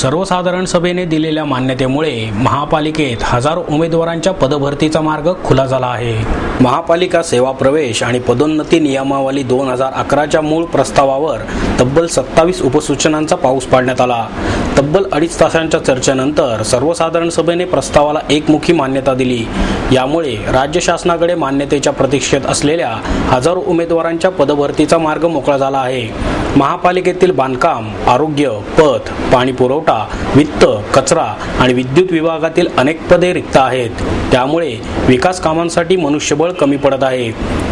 सर्वसाधारण सभेने दिलेल्या मान्यतेमुळे महापालिकेत हजारो उमेदवारांच्या पदभरतीचा मार्ग खुला झाला आहे. महापालिका सेवा प्रवेश आणि पदोन्नती नियमावली 2011च्या मूळ प्रस्तावावर तब्बल 27 उपसूचनांचा पाऊस पाडण्यात आला. तब्बल 2.5 तासांच्या चर्चेनंतर सर्वसाधारण सभेने प्रस्तावाला एकमुखी मान्यता दिली. यामुळे राज्य शासनाकडे मान्यतेच्या प्रतीक्षेत असलेल्या हजारो उमेदवारांच्या पदभरतीचा मार्ग मोकळा झाला आहे. महापालिकेतील बांधकाम, आरोग्य, पथ, पाणी पुरवठा, वित्त, कचरा आणि विद्युत विभागातील अनेक पदे रिक्त आहेत. त्यामुळे विकास कामांसाठी मनुष्यबळ कमी पडत आहे.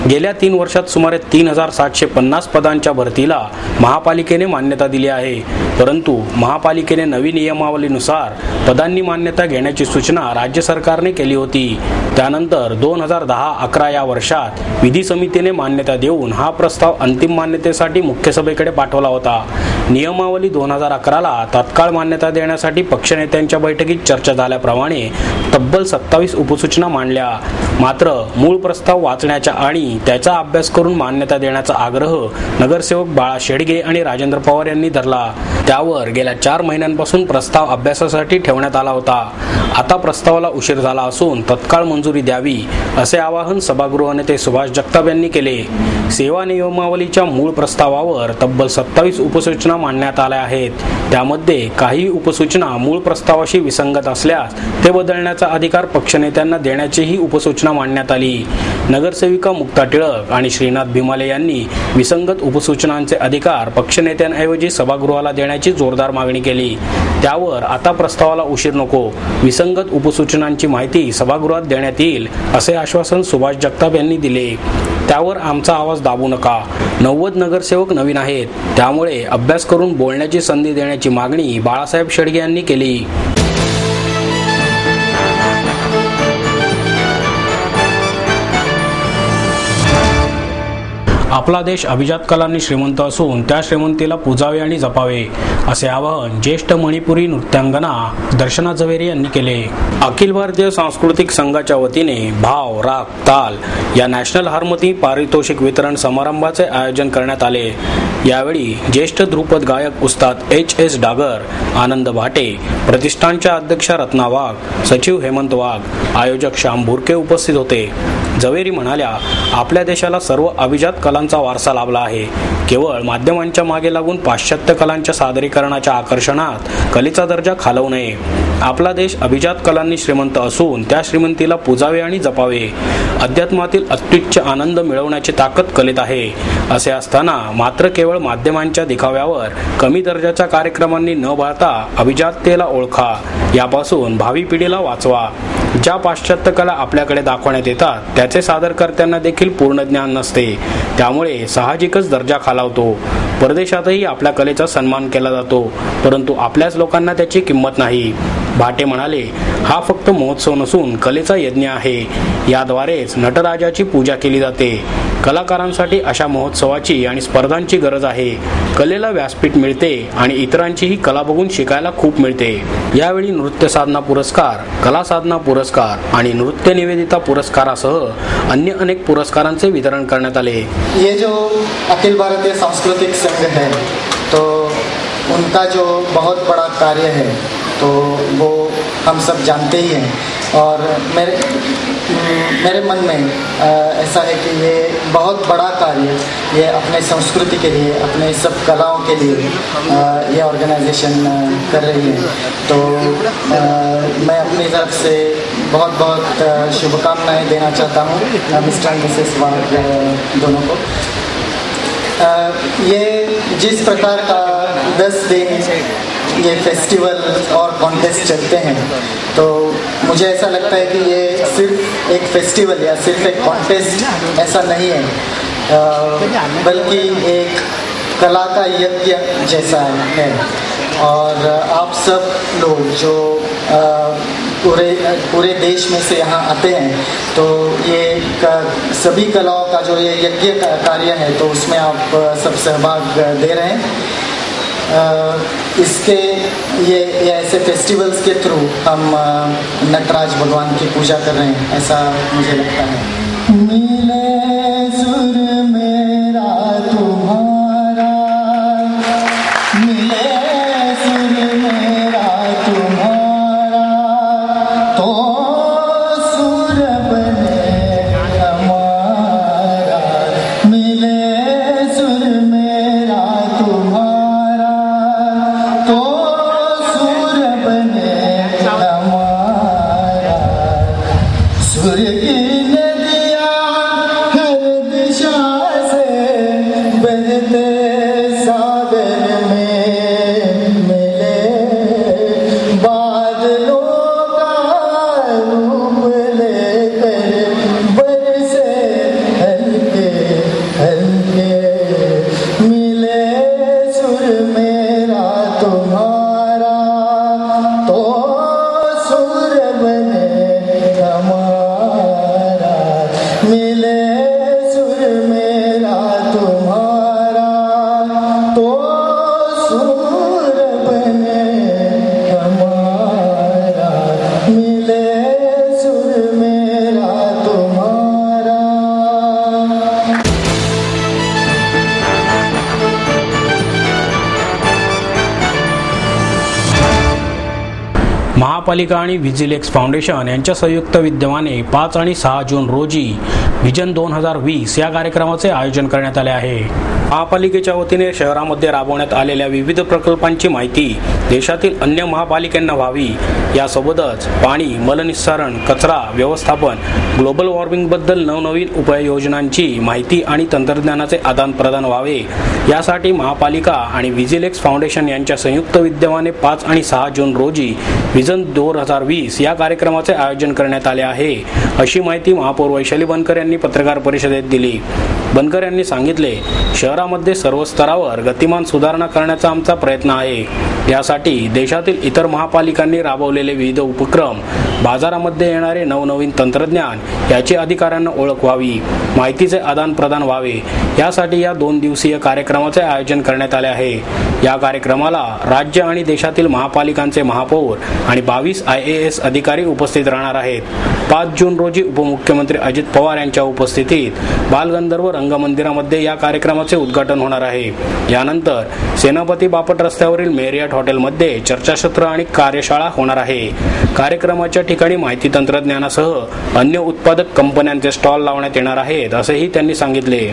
गेल्या 3 वर्षात सुमारे 3750 पदांच्या भरतीला महापालिकेने मान्यता दिली आहे. परंतु महापालिकेने नवी नियमावलीनुसार पदांनी मान्यता घेण्याची सूचना राज्य सरकारने केली होती. त्यानंतर 2010-11 या वर्षात विधी समितीने मान्यता देऊन हा प्रस्ताव अंतिम मान्यतेसाठी मुख्य सभेकडे पाठवला होता. नियमावली 2011ला तात्काळ मान्यता देण्यासाठी पक्षनेत्यांच्या बैठकीत चर्चा झाल्याप्रमाणे तब्बल 27 उपसूचना मांडल्या. मात्र मूळ प्रस्ताव वाचण्याच्या आणि त्याचा अभ्यास करून मान्यता देण्याचा आग्रह नगरसेवक बाळा शेडगे आणि राजेंद्र पवार यांनी धरला. त्यावर गेल्या 4 महिन्यांपासून प्रस्ताव अभ्यासासाठी ठेवण्यात आला होता. आता प्रस्तावाला उशीर झाला असून तत्काळ मंजुरी द्यावी असे आवाहन सभागृह नेते सुभाष जगताप यांनी केले. सेवा नियमावलीच्या मूळ प्रस्तावावर तब्बल 27 उपसूचना मांडण्यात आल्या आहेत. त्यामध्ये काही उपसूचना मूळ प्रस्तावाशी विसंगत असल्यास ते बदलण्याचा अधिकार पक्षनेत्यांना देण्याचीही उपसूचना मांडण्यात आली. नगरसेविका मुक्ता टिळक आणि श्रीनाथ भिमाले यांनी विसंगत उपसूचनांचे अधिकार पक्षनेत्यांऐवजी सभागृहाला देण्याची जोरदार मागणी केली. त्यावर आता प्रस्तावाला उशीर नको, विसंगत उपसूचनांची माहिती सभागृहात देण्यात येईल असे आश्वासन सुभाष जगताप यांनी दिले. त्यावर आमचा आवाज दाबू नका. 90 नगरसेवक नवीन आहेत, त्यामुळे अभ्यास करून बोलण्याची संधी देण्याची मागणी बाळासाहेब शेडगे यांनी केली. आपला देश अभिजात कलांनी श्रीमंत असून त्या श्रीमंतीला पूजावे आणि जपावे असे आवाहन ज्येष्ठ मणिपुरी नृत्यांगना दर्शना झवेरी यांनी केले. अखिल भारतीय सांस्कृतिक संघाच्या वतीने भाव, राग, ताल या नॅशनल हार्मोनी पारितोषिक वितरण समारंभाचे आयोजन करण्यात आले. यावेळी ज्येष्ठ ध्रुपद गायक उस्ताद HS डागर, आनंद भाटे, प्रतिष्ठानच्या अध्यक्षा रत्ना वाघ, सचिव हेमंत वाघ, आयोजक श्याम भुरके उपस्थित होते. झवेरी म्हणाल्या, आपल्या देशाला सर्व अभिजात कलांचा वारसा लाभला आहे. केवळ माध्यमांच्या मागे लागून पाश्चात्य कलांच्या सादरीकरणाच्या आकर्षणात कलेचा दर्जा खालवू नये. आपला देश अभिजात कलांनी श्रीमंत असून त्या श्रीमंतीला पूजावे आणि जपावे. अध्यात्मातील अत्युच्च आनंद मिळवण्याची ताकद कलेत आहे. असे असताना मात्र केवळ माध्यमांच्या दिखाव्यावर कमी दर्जाच्या कार्यक्रमांनी न बाळता अभिजाततेला ओळखा. यापासून भावी पिढीला वाचवा. ज्या पाश्चात्य कला आपल्याकडे दाखवण्यात येतात त्याचे सादरकर्त्यांना देखील पूर्ण ज्ञान नसते. त्यामुळे साहजिकच दर्जा खालावतो. परदेशातही आपल्या कलेचा सन्मान केला जातो, परंतु आपल्याच लोकांना त्याची किंमत नाही. भाटे म्हणाले, हा फक्त महोत्सव नसून कलेचा यज्ञ आहे. याद्वारेच नटराजाची पूजा केली जाते. कलाकारांसाठी अशा महोत्सवाची आणि स्पर्धांची गरज आहे. कलेला व्यासपीठ मिळते आणि इतरांचीही कला बघून शिकायला खूप मिळते. यावेळी नृत्य साधना पुरस्कार, कला साधना पुरस्कार आणि नृत्य निवेदिता पुरस्कारासह अन्य अनेक पुरस्कारांचे वितरण करण्यात आले. ये जो अखिल भारतीय सांस्कृतिक संघ है तो उनका जो बहुत बड़ा कार्य है तो वो हम सब जानते ही हैं और मेरे मन में ऐसा है कि ये बहुत बड़ा कार्य ये अपने संस्कृति के लिए, अपने सब कलाओं के लिए ये ऑर्गेनाइजेशन कर रही है. तो मैं अपनी तरफ से बहुत बहुत शुभकामनाएं देना चाहता हूँ मिस्टर एंड मिसेस वाघ दोनों को. ये जिस प्रकार का 10 दिन ये फेस्टिवल और कॉन्टेस्ट चलते हैं तो मुझे ऐसा लगता है कि ये सिर्फ एक फेस्टिवल या सिर्फ एक कॉन्टेस्ट ऐसा नहीं है, बल्कि एक कला का यज्ञ जैसा है. और आप सब लोग जो पूरे देश में से यहाँ आते हैं तो ये सभी कलाओं का जो ये यज्ञ कार्य है तो उसमें आप सब सहभाग दे रहे हैं. इसके ये ऐसे फेस्टिवल्स के थ्रू हम नटराज भगवान की पूजा कर रहे हैं, ऐसा मुझे लगता है. मिले सुर मेरा तुम्हारा, मिले सुर मेरा सूर्य की नदियाँ हर दिशा से बहते सागर में मिले, बादलों का रूप लेकर बरसे हल्के हल्के, मिले सुर मेरा तुम्हारा तो सुर बने हमारा, मिले सुर मेरा तुम्हारा तो सुर बने हमारा, मिले सुर मेरा तुम्हारा। महापालिका आणि व्हिजिलेक्स फाउंडेशन यांच्या संयुक्त विद्यमाने 5 आणि 6 जून रोजी व्हिजन 2020 या कार्यक्रमाचे आयोजन करण्यात आले आहे। महापालिकेच्या वतीने शहरामध्ये राबवण्यात आलेल्या विविध प्रकल्पांची माहिती देशातील अन्य महापालिकांना व्हावी, यासोबतच पाणी, मलनिस्सारण, कचरा व्यवस्थापन, ग्लोबल वॉर्मिंग बद्दल नवनवीन उपाययोजनांची माहिती आणि तंत्रज्ञानाचे आदान प्रदान व्हावे, यासाठी महापालिका आणि व्हिजिलेक्स फाउंडेशन यांच्या संयुक्त विद्यमाने 5 आणि 6 जून रोजी व्हिजन 2020 या कार्यक्रमाचे आयोजन करण्यात आले आहे, अशी माहिती महापौर वैशाली बनकर यांनी पत्रकार परिषदेत दिली। बनकर यांनी सांगितले, शहरामध्ये सर्व स्तरावर गतिमान सुधारणा करण्याचा आमचा प्रयत्न आहे। यासाठी देशातील इतर महापालिकांनी राबवलेले विविध उपक्रम, बाजारामध्ये येणारे नवनवीन तंत्रज्ञान याची अधिकाऱ्यांना ओळख व्हावी, माहितीचे आदान प्रदान व्हावे, यासाठी या 2 दिवसीय कार्यक्रमाचे आयोजन करण्यात आले आहे। या कार्यक्रमाला राज्य आणि देशातील महापालिकांचे महापौर आणि 22 IAS अधिकारी उपस्थित राहणार आहेत। 5 जून रोजी उपमुख्यमंत्री अजित पवार यांच्या उपस्थितीत बालगंधर्व रंगमंदिरामध्ये या कार्यक्रमाचे उद्घाटन होणार आहे। यानंतर सेनापती बापट रस्त्यावरील मेरियट हॉटेलमध्ये चर्चासत्र आणि कार्यशाळा होणार आहे। कार्यक्रमाच्या ठिकाणी माहिती तंत्रज्ञानासह अन्य उत्पादक कंपन्यांचे स्टॉल लावण्यात येणार आहेत, असेही त्यांनी सांगितले।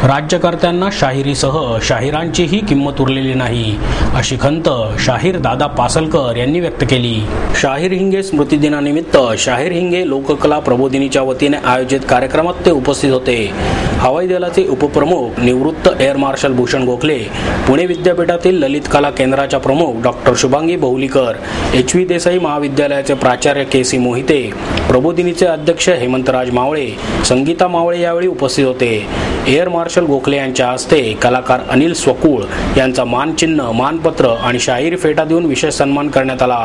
राज्यकर्त्यांना शाहिरीसह शाहिरांचीही किंमत उरलेली नाही, अशी खंत शाहीर दादा पासलकर यांनी व्यक्त केली। शाहीर हिंगे स्मृती दिनानिमित्त शाहीर हिंगे लोककला प्रबोधिनीच्या वतीने आयोजित कार्यक्रमात ते उपस्थित होते। हवाई दलाचे उपप्रमुख निवृत्त एअर मार्शल भूषण गोखले, पुणे विद्यापीठातील ललित कला केंद्राच्या प्रमुख डॉक्टर शुभांगी बहुलीकर, HV देसाई महाविद्यालयाचे प्राचार्य KC मोहिते, प्रबोधिनीचे अध्यक्ष हेमंतराज मावळे, संगीता मावळे यावेळी उपस्थित होते। एअर मार्शल गोखले यांच्या हस्ते कलाकार अनिल स्वकुळ यांचा मानचिन्ह, मानपत्र आणि शाहिरी फेटा देऊन विशेष सन्मान करण्यात आला।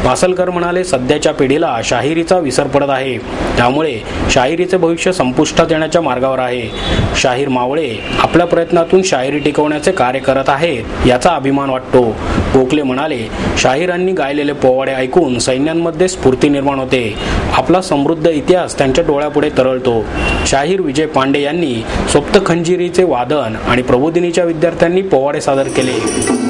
पासलकर म्हणाले, सध्याच्या पिढीला शाहिरीचा विसर पडत आहे, त्यामुळे शाहिरीचे भविष्य संपुष्टात येण्याच्या मार्गावर आहे। शाहीर मावळे आपल्या प्रयत्नातून शाहिरी टिकवण्याचे कार्य करत आहेत, याचा अभिमान वाटतो। गोखले म्हणाले, शाहिरांनी गायलेले पोवाडे ऐकून सैन्यांमध्ये स्फूर्ती निर्माण होते, आपला समृद्ध इतिहास त्यांच्या डोळ्यापुढे तरळतो। शाहीर विजय पांडे यांनी सोप्त खंजिरीचे वादन आणि प्रबोधिनीच्या विद्यार्थ्यांनी पोवाडे सादर केले।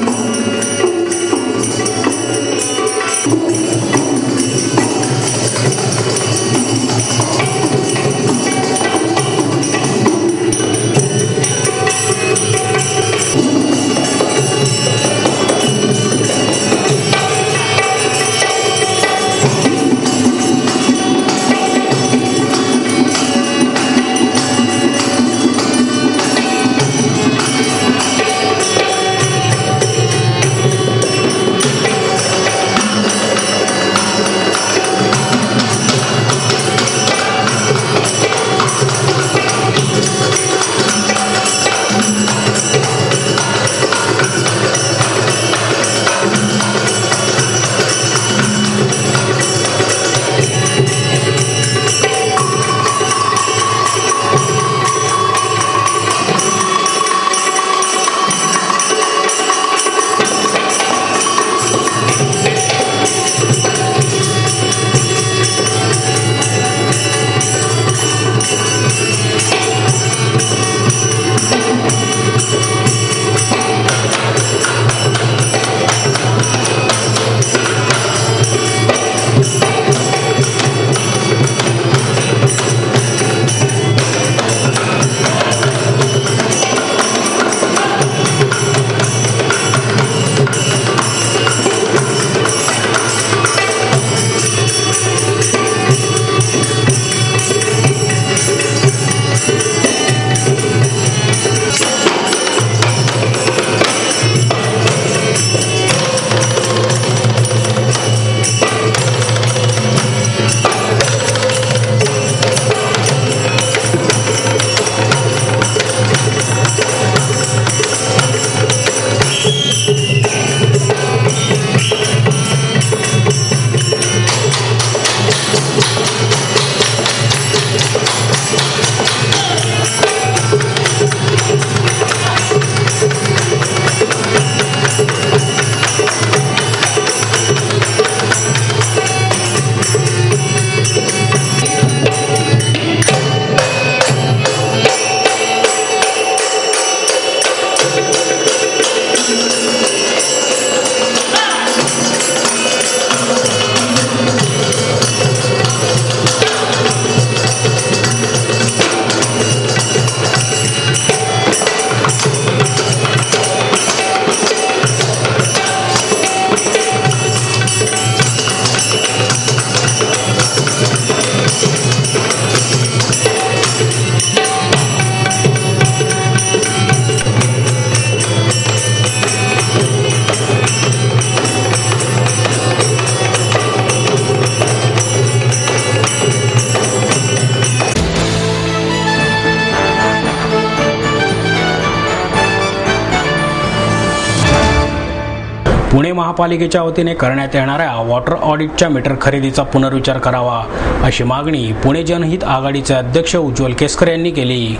पुणे महापालिकेच्या वतीने करण्यात येणाऱ्या वॉटर ऑडिटच्या मीटर खरेदीचा पुनर्विचार करावा अशी मागणी पुणे जनहित आघाडीचे अध्यक्ष उज्ज्वल केसकर यांनी केली.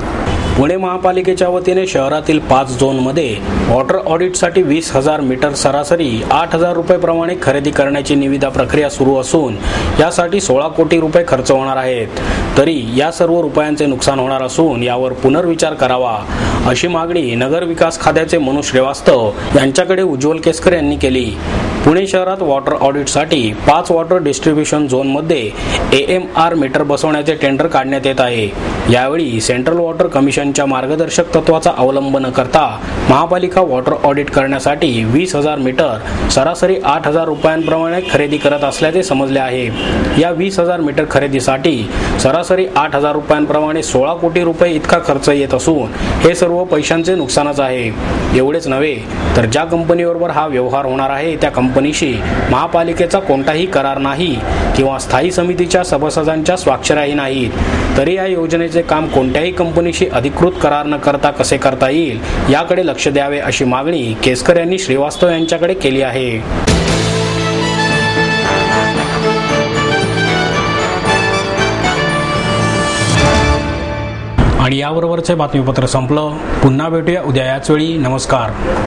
पुणे महापालिकेच्या वतीने शहरातील 5 झोनमध्ये वॉटर ऑडिटसाठी 20,000 मीटर सरासरी 8,000 रुपये प्रमाणे खरेदी करण्याची निविदा प्रक्रिया सुरू असून यासाठी 16 कोटी रुपये खर्च होणार आहेत. तरी या सर्व रुपयांचे नुकसान होणार असून यावर पुनर्विचार करावा अशी मागणी नगर विकास खात्याचे मनू श्रीवास्तव यांच्याकडे उज्ज्वल केसकर यांनी केली. पुणे शहरात वॉटर ऑडिटसाठी 5 वॉटर डिस्ट्रीब्युशन झोनमध्ये AMR मीटर बसवण्याचे टेंडर काढण्यात येत आहे. यावेळी सेंट्रल वॉटर कमिशनच्या मार्गदर्शक तत्वाचा अवलंब न करता महापालिका वॉटर ऑडिट करण्यासाठी 20,000 मीटर सरासरी 8,000 रुपयांप्रमाणे खरेदी करत असल्याचे समजले आहे. या 20,000 मीटर खरेदीसाठी सरासरी 8,000 रुपयांप्रमाणे 16 कोटी रुपये इतका खर्च येत असून हे सर्व पैशांचे नुकसानच आहे. एवढेच नव्हे तर ज्या कंपनीबरोबर हा व्यवहार होणार आहे त्या कंपनीशी महापालिकेचा कोणताही करार नाही किंवा स्थायी समितीच्या सभासदांच्या स्वाक्षऱ्याही नाहीत. तरी या योजनेचे काम कोणत्याही कंपनीशी अधिकृत करार न करता कसे करता येईल याकडे लक्ष द्यावे अशी मागणी केसकर यांनी श्रीवास्तव यांच्याकडे केली आहे. आणि याबरोबरचे बातमीपत्र संपलं. पुन्हा भेटूया उद्या याच वेळी. नमस्कार.